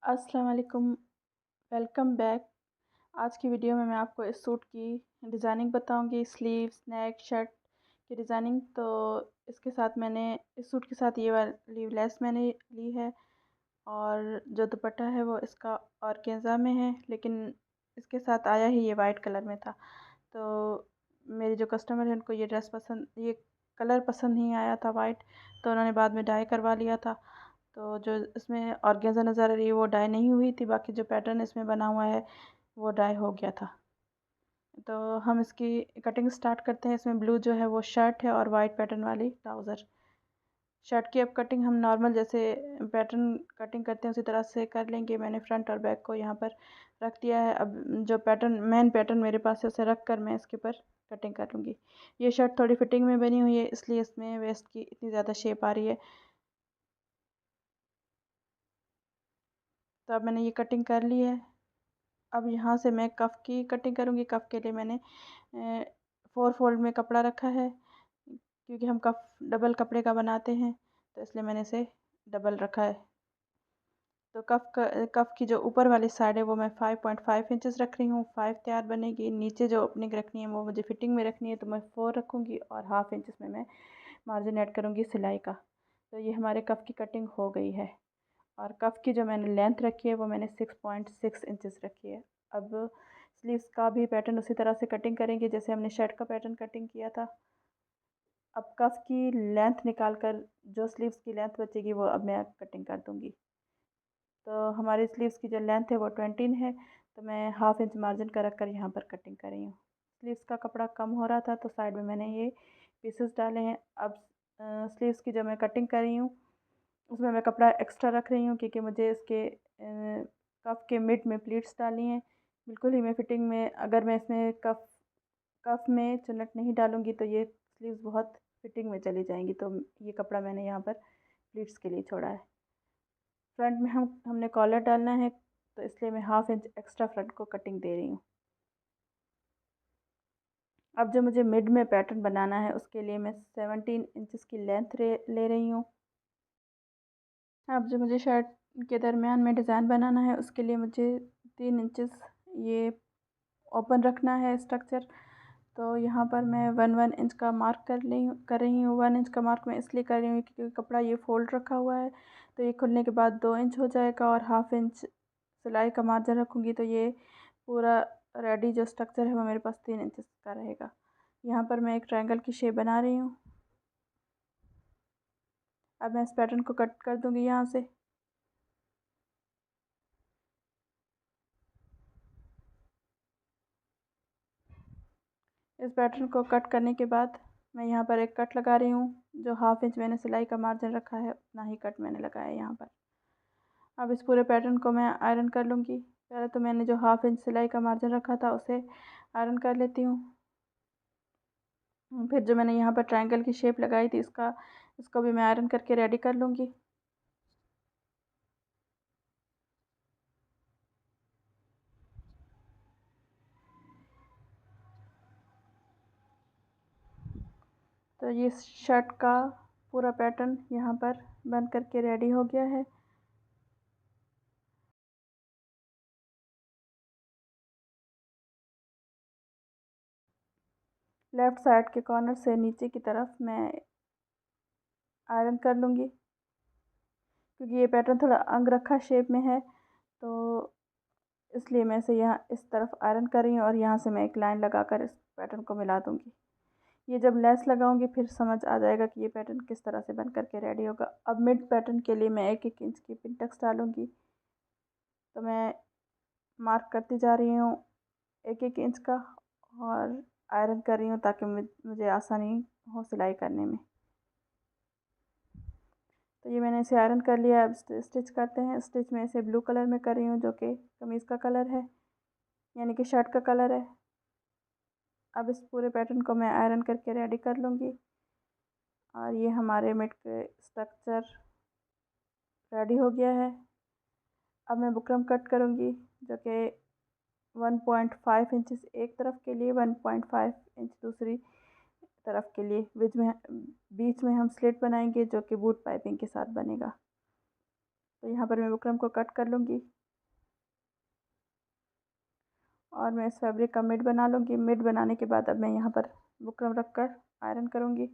अस्सलाम वालेकुम, welcome back. आज की वीडियो में मैं आपको इस सूट की डिज़ाइनिंग बताऊंगी, स्लीव्स, नेक, शर्ट की डिज़ाइनिंग। तो इसके साथ मैंने इस सूट के साथ ये वाली लेस मैंने ली है और जो दुपट्टा है वो इसका ऑर्गेन्जा में है, लेकिन इसके साथ आया ही ये वाइट कलर में था। तो मेरे जो कस्टमर हैं उनको ये कलर पसंद नहीं आया था वाइट, तो उन्होंने बाद में डाई करवा लिया था। तो जो इसमें ऑर्गेन्जा नज़र आ रही है वो डाई नहीं हुई थी, बाकी जो पैटर्न इसमें बना हुआ है वो डाई हो गया था। तो हम इसकी कटिंग स्टार्ट करते हैं। इसमें ब्लू जो है वो शर्ट है और वाइट पैटर्न वाली ट्राउज़र। शर्ट की अब कटिंग हम नॉर्मल जैसे पैटर्न कटिंग करते हैं उसी तरह से कर लेंगे। मैंने फ्रंट और बैक को यहाँ पर रख दिया है। अब जो मेन पैटर्न मेरे पास है उसे रख कर मैं इसके ऊपर कटिंग कर लूँगी। ये शर्ट थोड़ी फिटिंग में बनी हुई है, इसलिए इसमें वेस्ट की इतनी ज़्यादा शेप आ रही है। तो अब मैंने ये कटिंग कर ली है। अब यहाँ से मैं कफ़ की कटिंग करूँगी। कफ़ के लिए मैंने 4 फोल्ड में कपड़ा रखा है, क्योंकि हम कफ़ डबल कपड़े का बनाते हैं, तो इसलिए मैंने इसे डबल रखा है। तो कफ़ की जो ऊपर वाली साइड है वो मैं 5.5 इंचेस रख रही हूँ। 5 तैयार बनेगी। नीचे जो ओपनिंग रखनी है वो मुझे फिटिंग में रखनी है, तो मैं 4 रखूँगी और हाफ इंच इसमें मैं मार्जिन ऐड करूँगी सिलाई का। तो ये हमारे कफ़ की कटिंग हो गई है। और कफ़ की जो मैंने लेंथ रखी है वो मैंने 6.6 इंचेस रखी है। अब स्लीव्स का भी पैटर्न उसी तरह से कटिंग करेंगे जैसे हमने शर्ट का पैटर्न कटिंग किया था। अब कफ़ की लेंथ निकाल कर जो स्लीव्स की लेंथ बचेगी वो अब मैं कटिंग कर दूँगी। तो हमारी स्लीव्स की जो लेंथ है वो 20 है, तो मैं हाफ इंच मार्जिन का रख कर यहाँ पर कटिंग कर रही हूँ। स्लीव्स का कपड़ा कम हो रहा था तो साइड में मैंने ये पीसेस डाले हैं। अब स्लीव्स की जो मैं कटिंग कर रही हूँ उसमें मैं कपड़ा एक्स्ट्रा रख रही हूँ, क्योंकि मुझे इसके कफ़ के मिड में प्लीट्स डालनी है। बिल्कुल ही मैं फिटिंग में, अगर मैं इसमें कफ़ में चुन्नट नहीं डालूँगी तो ये स्लीव्स बहुत फिटिंग में चली जाएंगी। तो ये कपड़ा मैंने यहाँ पर प्लीट्स के लिए छोड़ा है। फ्रंट में हमने कॉलर डालना है, तो इसलिए मैं हाफ इंच एक्स्ट्रा फ्रंट को कटिंग दे रही हूँ। अब जो मुझे मिड में पैटर्न बनाना है उसके लिए मैं 17 इंचेस की लेंथ ले रही हूँ। अब जो मुझे शर्ट के दरमियान में डिज़ाइन बनाना है उसके लिए मुझे 3 इंचेस ये ओपन रखना है स्ट्रक्चर। तो यहाँ पर मैं 1 इंच का मार्क कर रही हूँ। 1 इंच का मार्क मैं इसलिए कर रही हूँ क्योंकि कपड़ा ये फोल्ड रखा हुआ है, तो ये खुलने के बाद 2 इंच हो जाएगा और हाफ इंच सिलाई का मार्जिन रखूँगी, तो ये पूरा रेडी जो स्ट्रक्चर है वो मेरे पास 3 इंचेस का रहेगा। यहाँ पर मैं एक ट्रायंगल की शेप बना रही हूँ। अब मैं इस पैटर्न को कट कर दूँगी यहाँ से। इस पैटर्न को कट करने के बाद मैं यहाँ पर एक कट लगा रही हूँ। जो हाफ इंच मैंने सिलाई का मार्जिन रखा है उतना ही कट मैंने लगाया है यहाँ पर। अब इस पूरे पैटर्न को मैं आयरन कर लूँगी। पहले तो मैंने जो हाफ इंच सिलाई का मार्जिन रखा था उसे आयरन कर लेती हूँ। फिर जो मैंने यहाँ पर ट्रायंगल की शेप लगाई थी इसको भी मैं आयरन करके रेडी कर लूँगी। तो ये शर्ट का पूरा पैटर्न यहाँ पर बन करके रेडी हो गया है। लेफ़्ट साइड के कॉर्नर से नीचे की तरफ मैं आयरन कर लूँगी, क्योंकि ये पैटर्न थोड़ा अंगरखा शेप में है, तो इसलिए मैं इसे यहाँ इस तरफ आयरन कर रही हूँ और यहाँ से मैं एक लाइन लगाकर इस पैटर्न को मिला दूँगी। ये जब लेस लगाऊंगी फिर समझ आ जाएगा कि ये पैटर्न किस तरह से बन करके रेडी होगा। अब मिड पैटर्न के लिए मैं 1-1 इंच की पिंटक्स डालूँगी। तो मैं मार्क करती जा रही हूँ 1-1 इंच का और आयरन कर रही हूँ ताकि मुझे आसानी हो सिलाई करने में। तो ये मैंने इसे आयरन कर लिया। अब स्टिच करते हैं। स्टिच में इसे ब्लू कलर में कर रही हूँ जो कि कमीज़ का कलर है, यानी कि शर्ट का कलर है। अब इस पूरे पैटर्न को मैं आयरन करके रेडी कर लूँगी और ये हमारे मिड के स्ट्रक्चर रेडी हो गया है। अब मैं बुकरम कट करूँगी जो कि 1.5 इंचेस एक तरफ के लिए, 1.5 इंच दूसरी तरफ के लिए। बीच में हम स्लिट बनाएंगे जो कि बूट पाइपिंग के साथ बनेगा। तो यहाँ पर मैं बुकरम को कट कर लूँगी और मैं इस फैब्रिक का मिड बना लूँगी। मिड बनाने के बाद अब मैं यहाँ पर बुकरम रख कर आयरन करूँगी।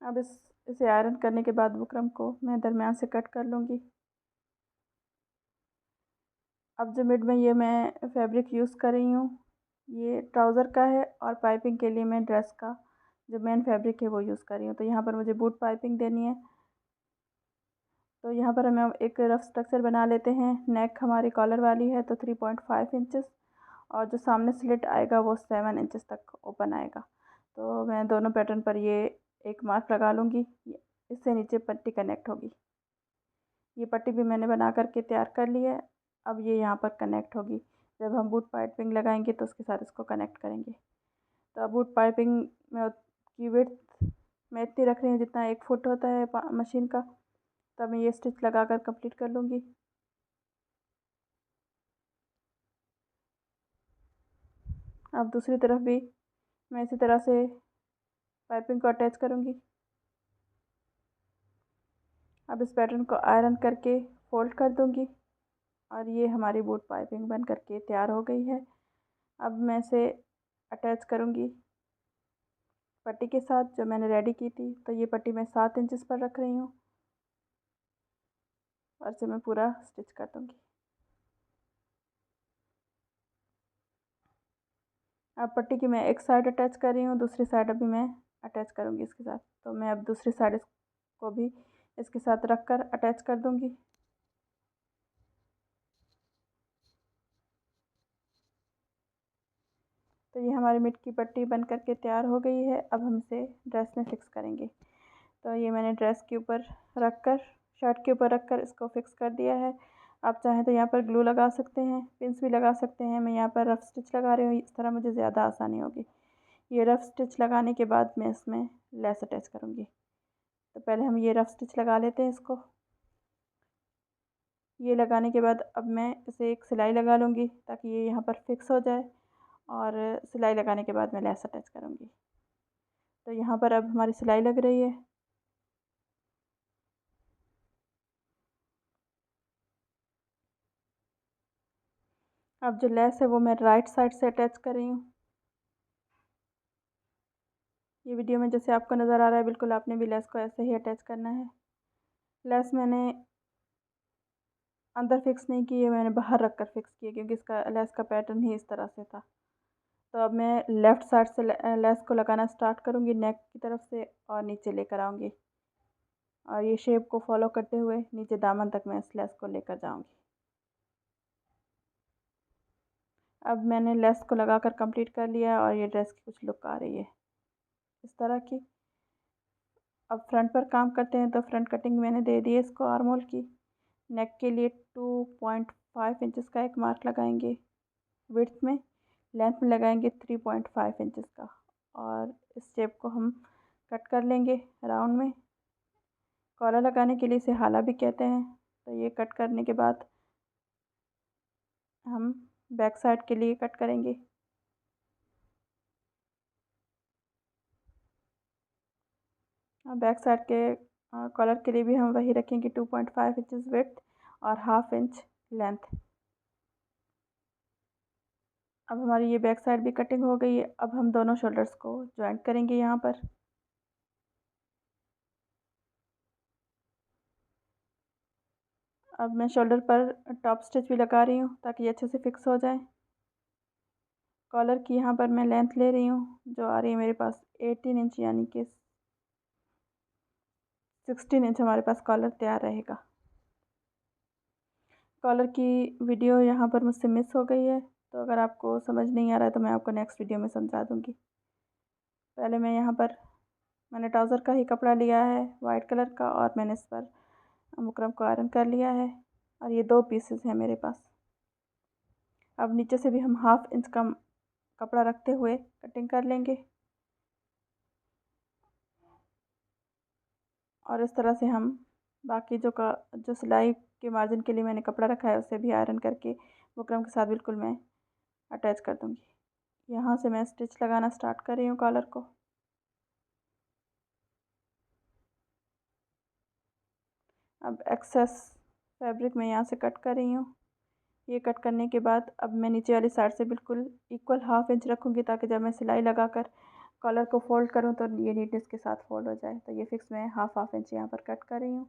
अब इसे आयरन करने के बाद बुकरम को मैं दरमियान से कट कर लूँगी। अब जो मिड में ये मैं फैब्रिक यूज़ कर रही हूँ ये ट्राउज़र का है और पाइपिंग के लिए मैं ड्रेस का जो मेन फैब्रिक है वो यूज़ कर रही हूँ। तो यहाँ पर मुझे बूट पाइपिंग देनी है। तो यहाँ पर हमें एक रफ़ स्ट्रक्चर बना लेते हैं। नेक हमारी कॉलर वाली है तो 3.5 इंचेस और जो सामने स्लिट आएगा वो 7 इंचेस तक ओपन आएगा। तो मैं दोनों पैटर्न पर ये एक मार्क लगा लूँगी। इससे नीचे पट्टी कनेक्ट होगी। ये पट्टी भी मैंने बना करके तैयार कर ली है। अब ये यहाँ पर कनेक्ट होगी। जब हम बूट पाइपिंग लगाएंगे तो उसके साथ इसको कनेक्ट करेंगे। तो अब बूट पाइपिंग में की विड्थ मैं इतनी रख रही हूँ जितना 1 फुट होता है मशीन का। तब मैं ये स्टिच लगा कर कंप्लीट कर लूँगी। अब दूसरी तरफ भी मैं इसी तरह से पाइपिंग को अटैच करूँगी। अब इस पैटर्न को आयरन करके फोल्ड कर दूँगी और ये हमारी बूट पाइपिंग बन करके तैयार हो गई है। अब मैं इसे अटैच करूँगी पट्टी के साथ जो मैंने रेडी की थी। तो ये पट्टी मैं 7 इंचेस पर रख रही हूँ और इसे मैं पूरा स्टिच कर दूँगी। अब पट्टी की मैं एक साइड अटैच कर रही हूँ, दूसरी साइड अभी मैं अटैच करूँगी इसके साथ। तो मैं अब दूसरी साइड को भी इसके साथ रख कर अटैच कर दूँगी। तो ये हमारी मिड की पट्टी बन करके तैयार हो गई है। अब हम इसे ड्रेस में फ़िक्स करेंगे। तो ये मैंने ड्रेस के ऊपर रख कर शर्ट के ऊपर रख कर इसको फ़िक्स कर दिया है। आप चाहें तो यहाँ पर ग्लू लगा सकते हैं, पिन्स भी लगा सकते हैं। मैं यहाँ पर रफ़ स्टिच लगा रही हूँ, इस तरह मुझे ज़्यादा आसानी होगी। ये रफ़ स्टिच लगाने के बाद मैं इसमें लेस अटैच करूँगी। तो पहले हम ये रफ़ स्टिच लगा लेते हैं इसको। ये लगाने के बाद अब मैं इसे एक सिलाई लगा लूँगी ताकि ये यहाँ पर फ़िक्स हो जाए और सिलाई लगाने के बाद मैं लेस अटैच करूँगी। तो यहाँ पर अब हमारी सिलाई लग रही है। अब जो लेस है वो मैं राइट साइड से अटैच कर रही हूँ। ये वीडियो में जैसे आपको नज़र आ रहा है बिल्कुल आपने भी लेस को ऐसे ही अटैच करना है। लेस मैंने अंदर फिक्स नहीं की है, मैंने बाहर रख कर फिक्स की है क्योंकि इसका लेस का पैटर्न ही इस तरह से था। तो अब मैं लेफ़्ट साइड से लेस को लगाना स्टार्ट करूँगी नेक की तरफ से और नीचे लेकर आऊँगी और ये शेप को फॉलो करते हुए नीचे दामन तक मैं इस लेस को लेकर जाऊँगी। अब मैंने लेस को लगाकर कंप्लीट कर लिया है और ये ड्रेस की कुछ लुक आ रही है इस तरह की। अब फ्रंट पर काम करते हैं। तो फ्रंट कटिंग मैंने दे दी है इसको आर्म होल की। नेक के लिए 2.5 इंचेस का एक मार्क लगाएंगे विड्थ में, लेंथ में लगाएंगे 3.5 इंचेस का और इस शेप को हम कट कर लेंगे राउंड में। कॉलर लगाने के लिए इसे हाला भी कहते हैं। तो ये कट करने के बाद हम बैक साइड के लिए कट करेंगे। बैक साइड के कॉलर के लिए भी हम वही रखेंगे 2.5 इंचेस विड्थ और 1/2 इंच लेंथ। अब हमारी ये बैक साइड भी कटिंग हो गई है। अब हम दोनों शोल्डर्स को जॉइंट करेंगे यहाँ पर। अब मैं शोल्डर पर टॉप स्टिच भी लगा रही हूँ ताकि ये अच्छे से फिक्स हो जाए। कॉलर की यहाँ पर मैं लेंथ ले रही हूँ जो आ रही है मेरे पास 18 इंच यानी कि 16 इंच हमारे पास कॉलर तैयार रहेगा। कॉलर की वीडियो यहाँ पर मुझसे मिस हो गई है तो अगर आपको समझ नहीं आ रहा है तो मैं आपको नेक्स्ट वीडियो में समझा दूँगी। पहले मैं यहाँ पर मैंने ट्राउज़र का ही कपड़ा लिया है वाइट कलर का और मैंने इस पर बुकरम को आयरन कर लिया है और ये 2 पीसेस हैं मेरे पास। अब नीचे से भी हम 1/2 इंच का कपड़ा रखते हुए कटिंग कर लेंगे और इस तरह से हम बाकी जो सिलाई के मार्जिन के लिए मैंने कपड़ा रखा है उसे भी आयरन करके बुकरम के साथ बिल्कुल मैं अटैच कर दूँगी। यहाँ से मैं स्टिच लगाना स्टार्ट कर रही हूँ कॉलर को। अब एक्सेस फैब्रिक मैं यहाँ से कट कर रही हूँ। ये कट करने के बाद अब मैं नीचे वाली साइड से बिल्कुल इक्वल 1/2 इंच रखूँगी, ताकि जब मैं सिलाई लगाकर कॉलर को फ़ोल्ड करूँ तो ये नीटनेस के साथ फ़ोल्ड हो जाए। तो ये फिक्स मैं हाफ इंच यहाँ पर कट कर रही हूँ।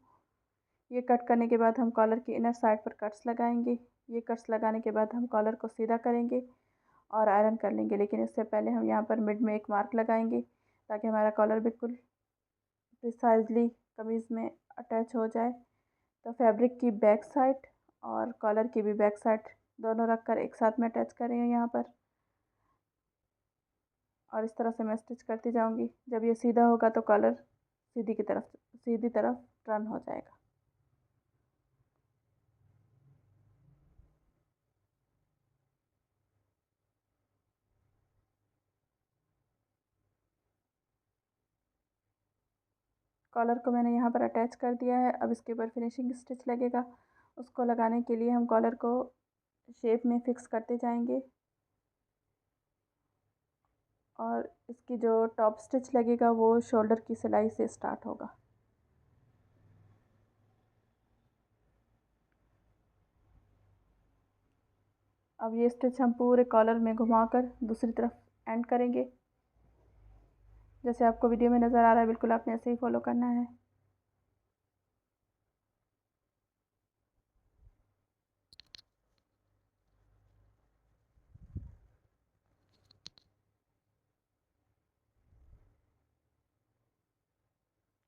ये कट करने के बाद हम कॉलर की इनर साइड पर कट्स लगाएंगे। ये कट्स लगाने के बाद हम कॉलर को सीधा करेंगे और आयरन कर लेंगे, लेकिन इससे पहले हम यहाँ पर मिड में एक मार्क लगाएंगे, ताकि हमारा कॉलर बिल्कुल प्रिसाइजली कमीज़ में अटैच हो जाए। तो फैब्रिक की बैक साइड और कॉलर की भी बैक साइड दोनों रखकर एक साथ में अटैच कर रही हूँ यहाँ पर, और इस तरह से मैं स्टिच करती जाऊँगी। जब ये सीधा होगा तो कॉलर सीधी तरफ टर्न हो जाएगा। कॉलर को मैंने यहाँ पर अटैच कर दिया है। अब इसके ऊपर फिनिशिंग स्टिच लगेगा। उसको लगाने के लिए हम कॉलर को शेप में फिक्स करते जाएंगे, और इसकी जो टॉप स्टिच लगेगा वो शोल्डर की सिलाई से स्टार्ट होगा। अब ये स्टिच हम पूरे कॉलर में घुमाकर दूसरी तरफ एंड करेंगे। जैसे आपको वीडियो में नज़र आ रहा है, बिल्कुल आपने ऐसे ही फॉलो करना है।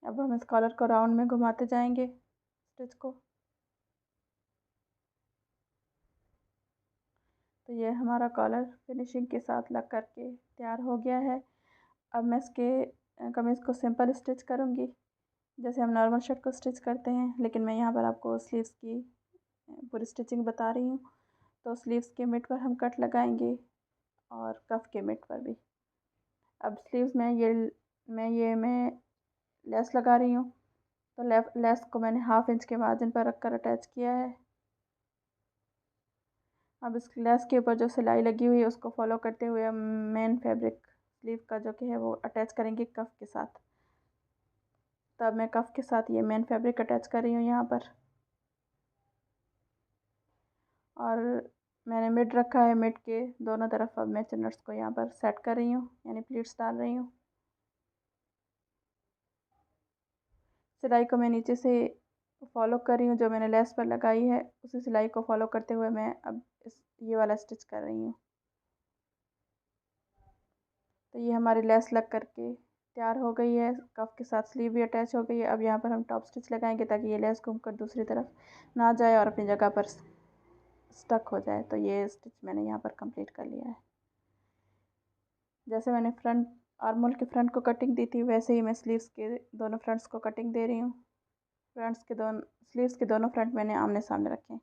अब हम इस कॉलर को राउंड में घुमाते जाएंगे स्टिच को। तो ये हमारा कॉलर फिनिशिंग के साथ लग करके तैयार हो गया है। अब मैं इसके कमीज़ को सिंपल स्टिच करूँगी, जैसे हम नॉर्मल शर्ट को स्टिच करते हैं, लेकिन मैं यहाँ पर आपको स्लीव्स की पूरी स्टिचिंग बता रही हूँ। तो स्लीव्स के मिड पर हम कट लगाएंगे और कफ के मिड पर भी। अब स्लीव्स में मैं लेस लगा रही हूँ। तो लेस को मैंने 1/2 इंच के मार्जिन पर रखकर अटैच किया है। अब इस लेस के ऊपर जो सिलाई लगी हुई है उसको फॉलो करते हुए हम मेन फैब्रिक स्लीव का जो कि है वो अटैच करेंगे कफ के साथ। तब मैं कफ के साथ ये मेन फैब्रिक अटैच कर रही हूँ यहाँ पर, और मैंने मिड रखा है। मिड के दोनों तरफ अब मैं चिनर्स को यहाँ पर सेट कर रही हूँ, यानी प्लीट्स डाल रही हूँ। सिलाई को मैं नीचे से फॉलो कर रही हूँ, जो मैंने लेस पर लगाई है उसी सिलाई को फॉलो करते हुए मैं अब ये वाला स्टिच कर रही हूँ। तो ये हमारी लेस लग करके तैयार हो गई है। कफ के साथ स्लीव भी अटैच हो गई है। अब यहाँ पर हम टॉप स्टिच लगाएंगे, ताकि ये लेस घूमकर दूसरी तरफ ना जाए और अपनी जगह पर स्टक हो जाए। तो ये स्टिच मैंने यहाँ पर कंप्लीट कर लिया है। जैसे मैंने फ्रंट आर्मोल के फ्रंट को कटिंग दी थी, वैसे ही मैं स्लीव्स के दोनों फ्रंट्स को कटिंग दे रही हूँ। स्लीव्स के दोनों फ्रंट मैंने आमने सामने रखे हैं।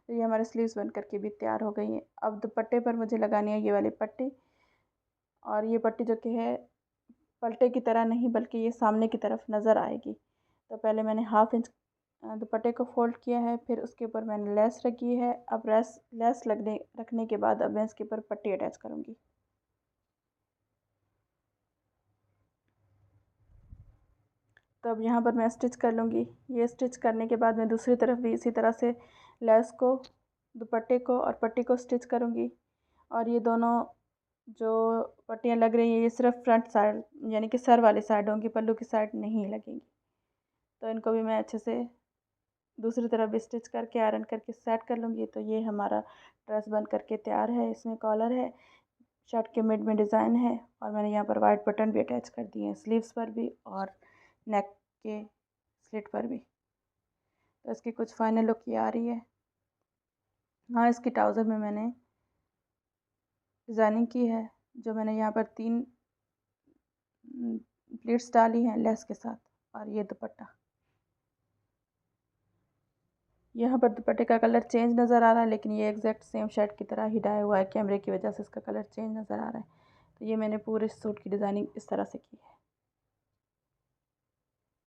तो ये हमारे स्लीव्स बन करके भी तैयार हो गई है। अब दुपट्टे पर मुझे लगानी है ये वाली पट्टी, और ये पट्टी जो कि है पलटे की तरह नहीं, बल्कि ये सामने की तरफ नज़र आएगी। तो पहले मैंने 1/2 इंच दुपट्टे को फोल्ड किया है, फिर उसके ऊपर मैंने लेस रखी है। अब लेस रखने के बाद अब मैं इसके ऊपर पट्टी अटैच करूँगी। तो अब यहाँ पर मैं स्टिच कर लूँगी। ये स्टिच करने के बाद मैं दूसरी तरफ भी इसी तरह से लेस को, दुपट्टे को और पट्टी को स्टिच करूँगी। और ये दोनों जो पट्टियाँ लग रही हैं ये सिर्फ फ्रंट साइड यानी कि सर वाली साइड होंगी, पल्लू की साइड नहीं लगेंगी। तो इनको भी मैं अच्छे से दूसरी तरफ भी स्टिच करके आयरन करके सेट कर लूँगी। तो ये हमारा ड्रेस बन करके तैयार है। इसमें कॉलर है, शर्ट के मिड में डिज़ाइन है, और मैंने यहाँ पर वाइट बटन भी अटैच कर दिए हैं स्लीव्स पर भी और नेक के स्लिट पर भी। तो इसकी कुछ फाइनल लुक ये आ रही है। हाँ, इसकी ट्राउज़र में मैंने डिज़ाइनिंग की है, जो मैंने यहाँ पर 3 प्लीट्स डाली हैं लेस के साथ, और ये दुपट्टा। यहाँ पर दुपट्टे का कलर चेंज नज़र आ रहा है, लेकिन ये एग्जैक्ट सेम शर्ट की तरह ही डाया हुआ है। कैमरे की वजह से इसका कलर चेंज नज़र आ रहा है। तो ये मैंने पूरे सूट की डिज़ाइनिंग इस तरह से की है।